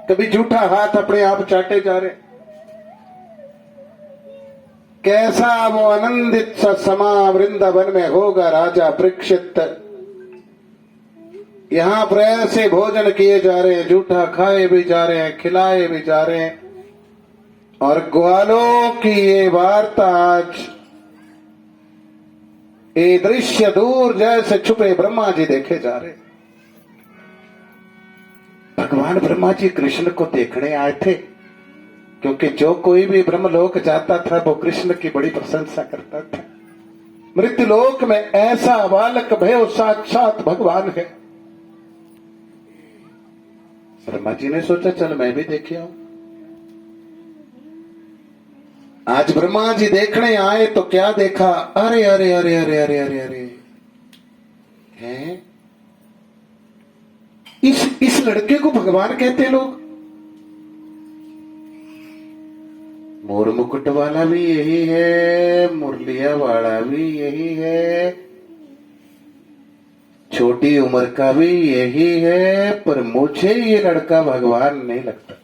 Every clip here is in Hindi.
कभी झूठा हाथ अपने आप चाटे जा रहे। कैसा वो आनंदित सा समा वृंदावन में होगा राजा परीक्षित। यहां पर ऐसे भोजन किए जा रहे हैं, झूठा खाए भी जा रहे हैं, खिलाए भी जा रहे हैं, और ग्वालों की ये वार्ता आज, ये दृश्य दूर जैसे छुपे ब्रह्मा जी देखे जा रहे। भगवान ब्रह्मा जी कृष्ण को देखने आए थे, क्योंकि जो कोई भी ब्रह्मलोक जाता था वो कृष्ण की बड़ी प्रशंसा करता था। मृत्युलोक में ऐसा बालक भयो साक्षात भगवान है। ब्रह्मा जी ने सोचा चल मैं भी देखे आऊं। आज ब्रह्मा जी देखने आए तो क्या देखा, अरे अरे अरे अरे अरे अरे अरे हैं, इस लड़के को भगवान कहते हैं लोग। मोर मुकुट वाला भी यही है, मुरलिया वाला भी यही है, छोटी उम्र का भी यही है, पर मुझे ये लड़का भगवान नहीं लगता।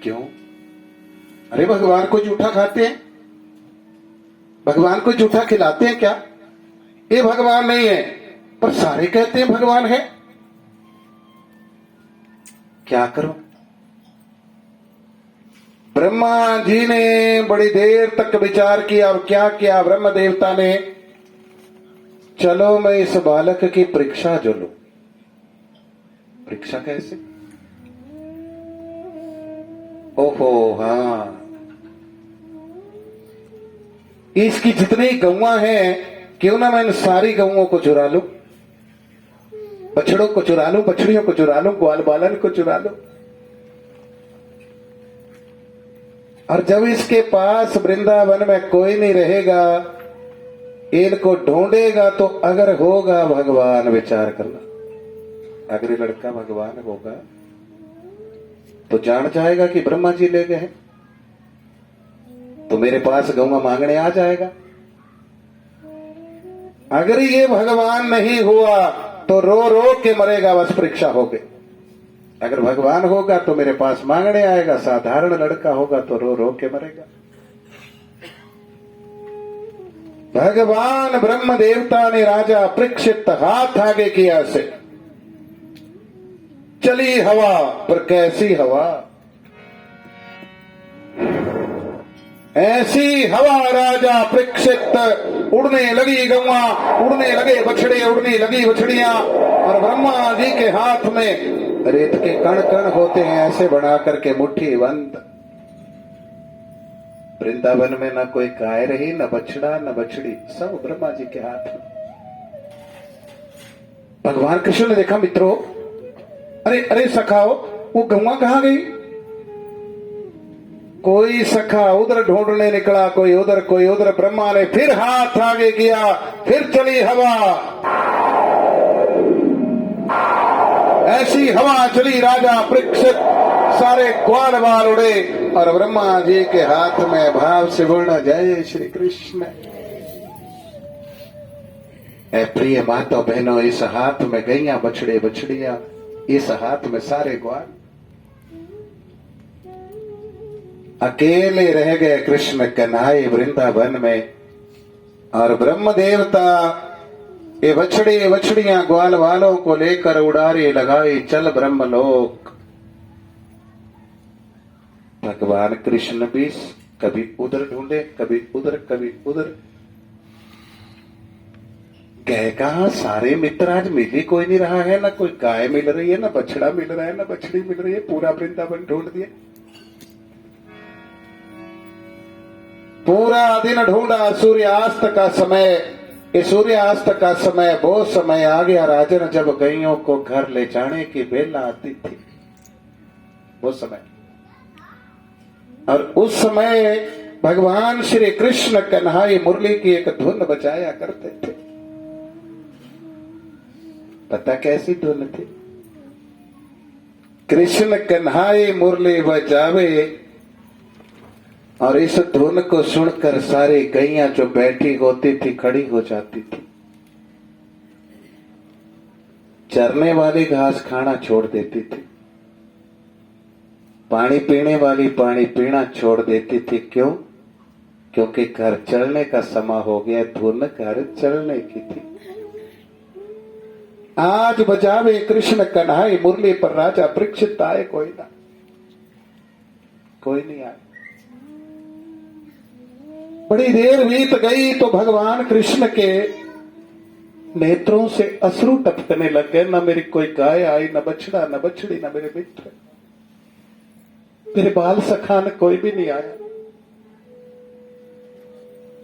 क्यों? अरे भगवान को जूठा खाते हैं, भगवान को जूठा खिलाते हैं क्या? ये भगवान नहीं है, पर सारे कहते हैं भगवान है। क्या करूं? ब्रह्मा जी ने बड़ी देर तक विचार किया, और क्या किया ब्रह्म देवता ने, चलो मैं इस बालक की परीक्षा जो लूं। परीक्षा कैसे? ओहो हाँ, इसकी जितनी गौवा हैं, क्यों ना मैं इन सारी गौओं को चुरा लूं, बछड़ों को चुरा लूं, बछड़ियों को चुरा लूं, ग्वाल बालन को चुरा लूं। और जब इसके पास वृंदावन में कोई नहीं रहेगा, इनको ढूंढेगा तो अगर होगा भगवान, विचार करना, अगर ये लड़का भगवान होगा तो जान जाएगा कि ब्रह्मा जी ले गए हैं, तो मेरे पास गौवा मांगने आ जाएगा। अगर ये भगवान नहीं हुआ तो रो रो के मरेगा, बस परीक्षा हो गई। अगर भगवान होगा तो मेरे पास मांगने आएगा, साधारण लड़का होगा तो रो रो के मरेगा। भगवान ब्रह्म देवता ने राजा परीक्षित हाथ आगे किया से, चली हवा, पर कैसी हवा, ऐसी हवा राजा परीक्षित, उड़ने लगी गौवा, उड़ने लगे बछड़े, उड़ने लगी बछड़ियां, और ब्रह्मा जी के हाथ में रेत के कण कण होते हैं, ऐसे बना करके मुट्ठी बंद। वृंदावन में न कोई गाय रही, न बछड़ा, न बछड़ी, सब ब्रह्मा जी के हाथ में। भगवान कृष्ण ने देखा, मित्रों, अरे अरे सखाओ, वो गौवा कहां गई? कोई सखा उधर ढूंढने निकला, कोई उधर, कोई उधर। ब्रह्मा ने फिर हाथ आगे किया, फिर चली हवा, ऐसी हवा चली राजा परीक्षित, सारे ग्वाल बाल उड़े, और ब्रह्मा जी के हाथ में भाव से बोलना, जय श्री कृष्ण। ऐ प्रिय माता बहनों, इस हाथ में गैया बछड़े बछड़ियां, इस हाथ में सारे ग्वाल। अकेले रह गए कृष्ण कन्हाई वृंदावन में, और ब्रह्म देवता ये बछड़े बछड़ियां ग्वाल वालों को लेकर उड़ारी लगाई, चल ब्रह्मलोक। भगवान कृष्ण भी कभी उधर ढूंढे, कभी उधर, कभी उधर। गए कहा? सारे मित्र आज मिल ही कोई नहीं रहा है, ना कोई गाय मिल रही है, ना बछड़ा मिल रहा है, ना बछड़ी मिल रही है, पूरा वृंदावन ढूंढ दिया। पूरा दिन ढूंढा, सूर्यास्त का समय, ये सूर्यास्त का समय वो समय आ गया राजन जब गैयों को घर ले जाने की बेला आती थी, वो समय। और उस समय भगवान श्री कृष्ण कन्हाई मुरली की एक धुन बजाया करते थे। पता कैसी धुन थी? कृष्ण कन्हाई मुरली बजावे, और इस धुन को सुनकर सारी गैया जो बैठी होती थी खड़ी हो जाती थी, चरने वाली घास खाना छोड़ देती थी, पानी पीने वाली पानी पीना छोड़ देती थी। क्यों? क्योंकि घर चलने का समय हो गया, धुन घर चलने की थी। आज बजावे कृष्ण कन्हाई मुरली पर राजा परीक्षित आए कोई ना, कोई नहीं आया। बड़ी देर बीत गई तो भगवान कृष्ण के नेत्रों से अश्रु टपकने लग गए। न मेरी कोई गाय आई, न बछड़ा, न बछड़ी, न मेरे मित्र, मेरे बाल सखा, न कोई भी नहीं आया।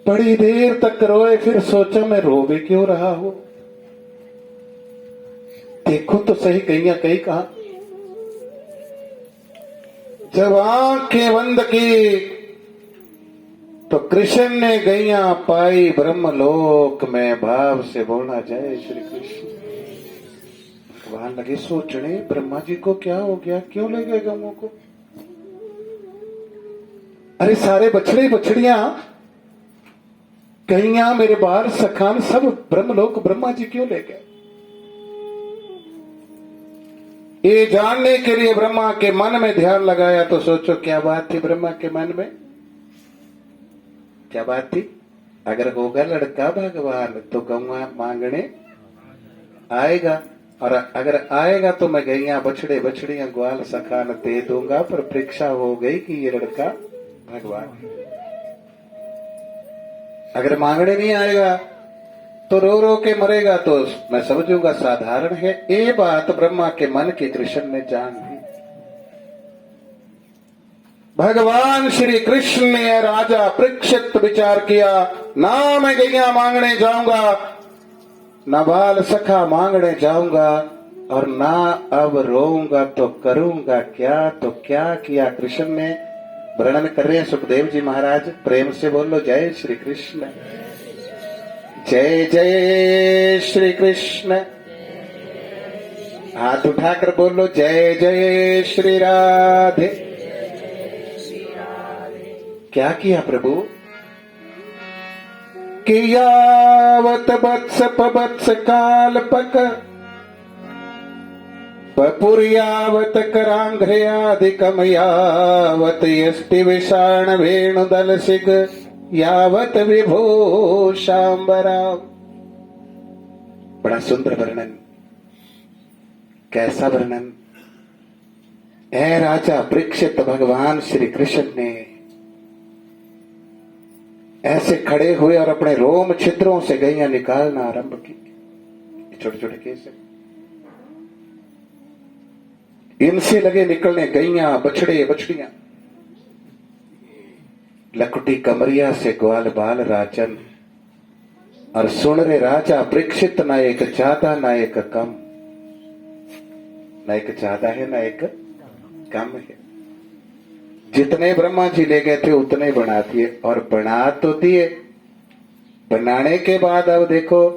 बड़ी देर तक रोए, फिर सोचा मैं रो भी क्यों रहा हूं। देखो तो सही गैया कहीं कहा। जब आंखें बंद की तो कृष्ण ने गैया पाई ब्रह्मलोक में। भाव से बोला जय श्री कृष्ण। भगवान लगे सोचने, ब्रह्मा जी को क्या हो गया, क्यों ले गए गौओं को? अरे सारे बछड़े बछड़ियां, गैया, मेरे बाल सखान सब ब्रह्मलोक ब्रह्मा जी क्यों ले गए? ये जानने के लिए ब्रह्मा के मन में ध्यान लगाया तो सोचो क्या बात थी ब्रह्मा के मन में, क्या बात थी? अगर होगा लड़का भगवान तो गौवा मांगने आएगा, और अगर आएगा तो मैं गैया बछड़े बछड़ियां ग्वाल सखान दे दूंगा। पर परीक्षा हो गई कि ये लड़का भगवान। अगर मांगने नहीं आएगा तो रो रो के मरेगा, तो मैं समझूंगा साधारण है। ये बात ब्रह्मा के मन की कृष्ण ने जान ली। भगवान श्री कृष्ण ने राजा परीक्षित विचार किया, ना मैं गैया मांगने जाऊंगा, ना बाल सखा मांगने जाऊंगा, और ना अब रोऊंगा तो करूंगा क्या। तो क्या किया कृष्ण ने, वर्णन कर रहे हैं सुखदेव जी महाराज। प्रेम से बोलो जय श्री कृष्ण, जय जय श्री कृष्ण। हाथ उठाकर बोलो जय जय श्री राधे। क्या किया प्रभु? कि यावत वत्स पवत्स काल पक पपुर्यावत करांघ्रयाधिकम यावत यष्टि विषाण वेणुदल सिग यावत विभो शांबराम। बड़ा सुंदर वर्णन। कैसा वर्णन है? राजा परीक्षित भगवान श्री कृष्ण ने ऐसे खड़े हुए और अपने रोम छिद्रों से गैया निकालना आरंभ की। छोटे छोटे केस, इनसे लगे निकलने गैया बछड़े बछड़ियां। लकुटी कमरिया से ग्वाल बाल राजन। और सुन रे राजा परीक्षित, ना एक ज्यादा ना एक कम, ना एक ज्यादा है ना एक कम है। जितने ब्रह्मा जी ले गए थे उतने बना दिए, और बना तो दिए। बनाने के बाद अब देखो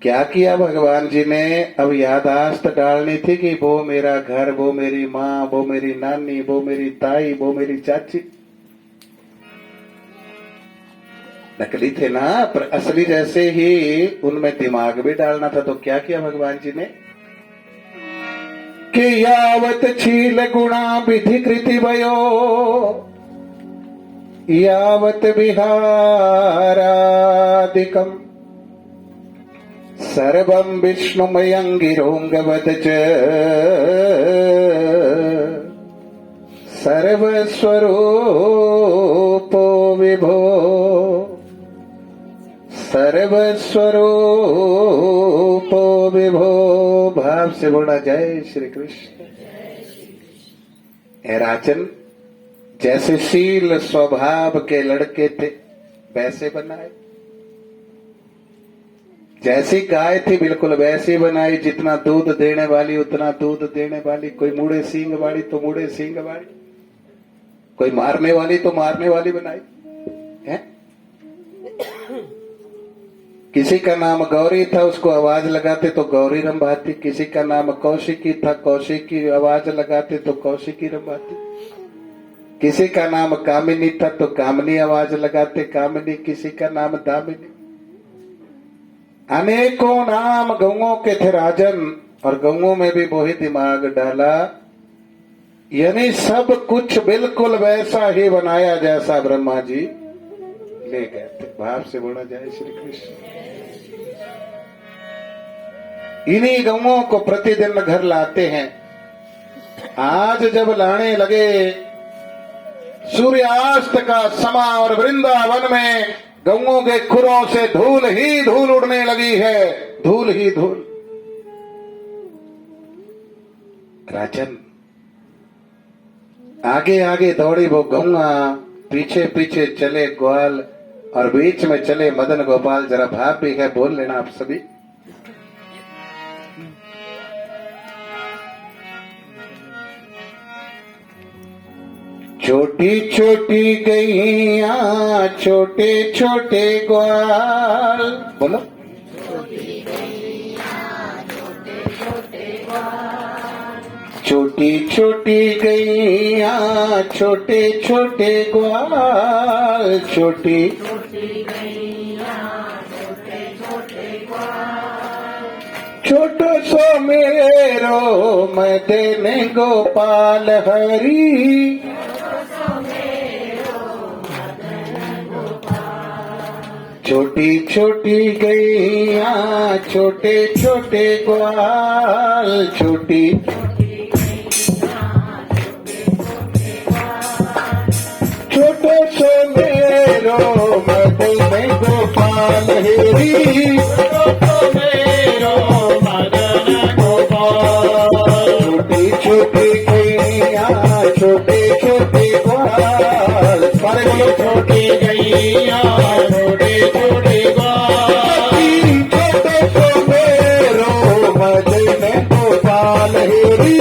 क्या किया भगवान जी ने। अब यादाश्त डालनी थी कि वो मेरा घर, वो मेरी माँ, वो मेरी नानी, वो मेरी ताई, वो मेरी चाची। नकली थे ना, पर असली जैसे ही उनमें दिमाग भी डालना था। तो क्या किया भगवान जी ने कि यावत छील गुणा विधि कृति वयो यावत विहारादिकम सर्वं विष्णुमयंगिरोंगवत च सर्वस्वरूपो विभो सर्वस्वरूपो विभो। भाव से बोला जय श्री कृष्ण। हे राजन, जैसे शील स्वभाव के लड़के थे वैसे बनाए। जैसी गाय थी बिल्कुल वैसी बनाई। जितना दूध देने वाली उतना दूध देने वाली। कोई मुड़े सींग वाली तो मुड़े सींग वाली, कोई मारने वाली तो मारने वाली बनाई है। किसी का नाम गौरी था, उसको आवाज लगाते तो गौरी रंभाती। किसी का नाम कौशिकी था, कौशिकी आवाज लगाते तो कौशिकी रंभाती। किसी का नाम कामिनी था तो कामिनी आवाज लगाते कामिनी। किसी का नाम दामिनी। अनेकों नाम गौओं के थे राजन। और गौओं में भी वही दिमाग डाला यानी सब कुछ बिल्कुल वैसा ही बनाया जैसा ब्रह्मा जी ले गए थे। भाव से बोला जाए श्री कृष्ण। इन्हीं गौओं को प्रतिदिन घर लाते हैं। आज जब लाने लगे, सूर्यास्त का समा और वृंदावन में गौओं के खुरों से धूल ही धूल उड़ने लगी है, धूल ही धूल। राजन, आगे आगे दौड़ी वो गौआ, पीछे पीछे चले ग्वाल और बीच में चले मदन गोपाल। जरा भाव भी है, बोल लेना आप सभी। छोटी छोटी गैया छोटे छोटे ग्वाल, बोलो। छोटी छोटी गैया छोटे छोटे ग्वाल, छोटी छोटो सो मेरो मदन गोपाल हरी। छोटी छोटी गैया छोटे छोटे ग्वाल, छोटी छोटो सो मेरो मदन गोपाल हरी। छोटी छोटी गैया छोटे छोटे ग्वाल, छोटी गैया छोटे छोटे ग्वाल, छोटे सो मेरो मदन गोपाल हरी।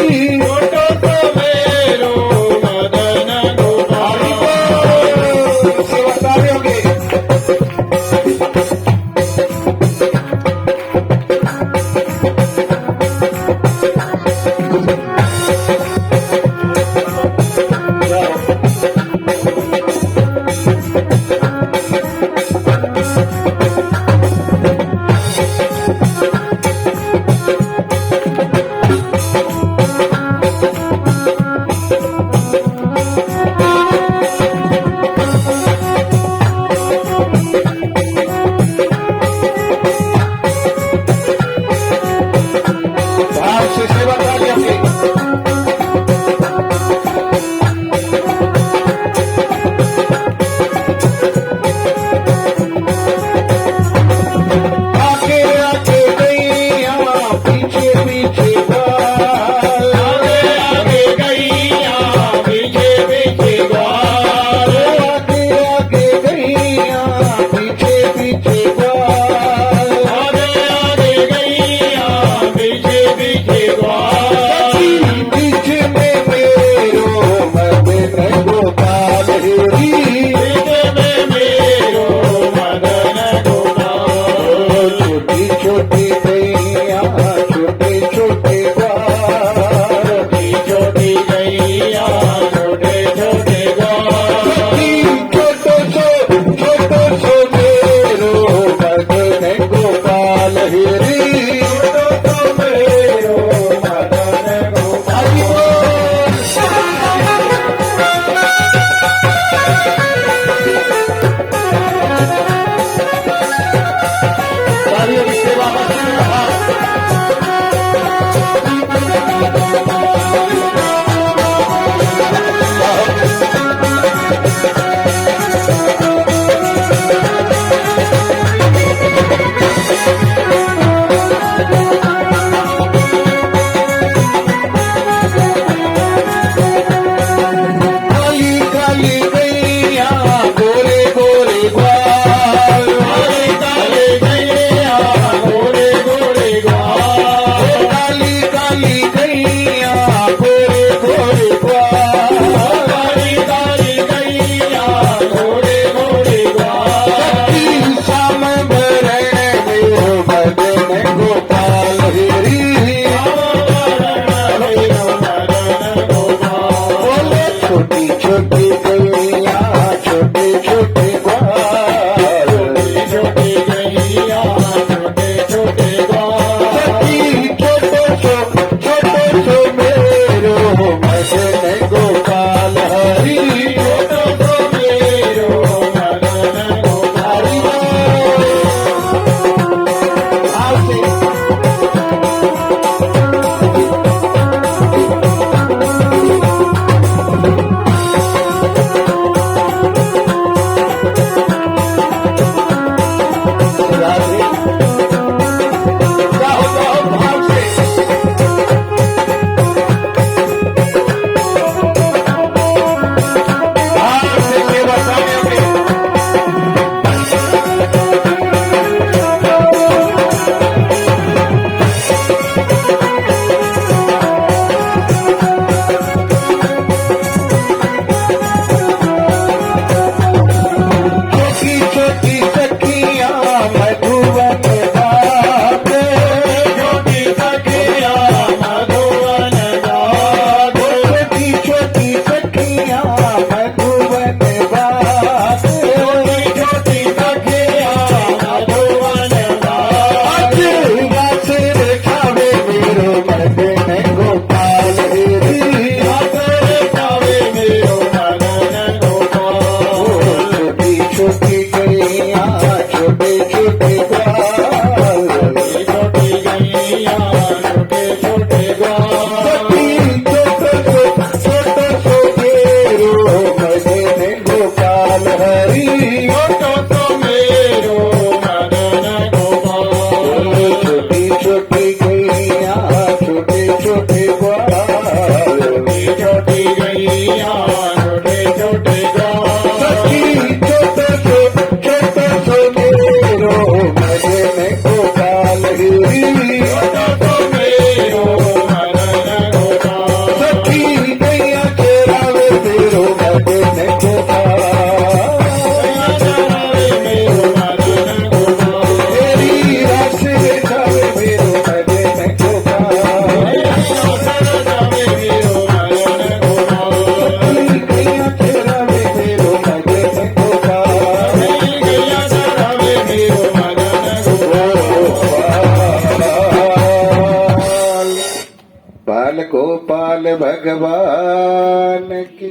बाल गोपाल भगवान की,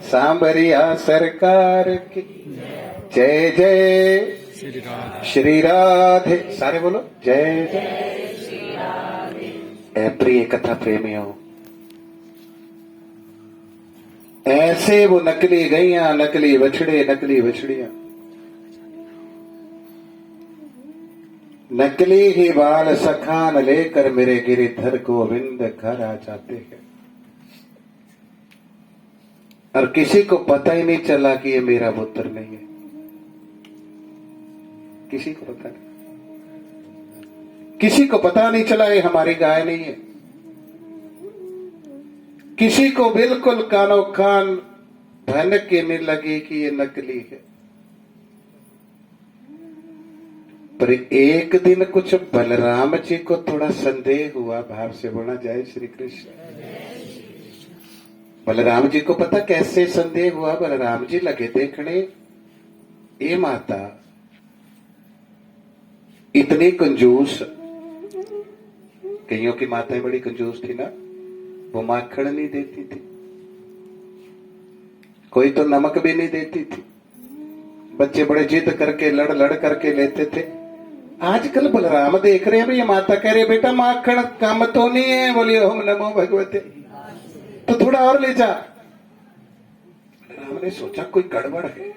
सांबरिया सरकार की जय जय श्री राधे। सारे बोलो जय जय। ऐ प्रिय कथा प्रेमियों, ऐसे वो नकली गैया, नकली बछड़े, नकली बछड़ियां, नकली ही बाल सखान लेकर मेरे गिरिधर गोविंद घर आ जाते हैं, और किसी को पता ही नहीं चला कि ये मेरा पुत्र नहीं है। किसी को पता नहीं, किसी को पता नहीं चला ये हमारी गाय नहीं है। किसी को बिल्कुल कानो कान भनक के नहीं लगी कि ये नकली है। पर एक दिन कुछ बलराम जी को थोड़ा संदेह हुआ। भाव से बोला जय श्री कृष्ण। बलराम जी को पता कैसे संदेह हुआ? बलराम जी लगे देखने, ये माता इतनी कंजूस, कईयों की माताएं बड़ी कंजूस थी ना, वो माखन नहीं देती थी, कोई तो नमक भी नहीं देती थी, बच्चे बड़े जिद करके लड़ लड़ करके लेते थे। आजकल बलराम देख रहे हैं भी, ये माता कह रही है बेटा माखन कम तो नहीं है, बोलिए ओम नमो भगवते, तो थोड़ा और ले जा। बलराम ने सोचा कोई गड़बड़ है,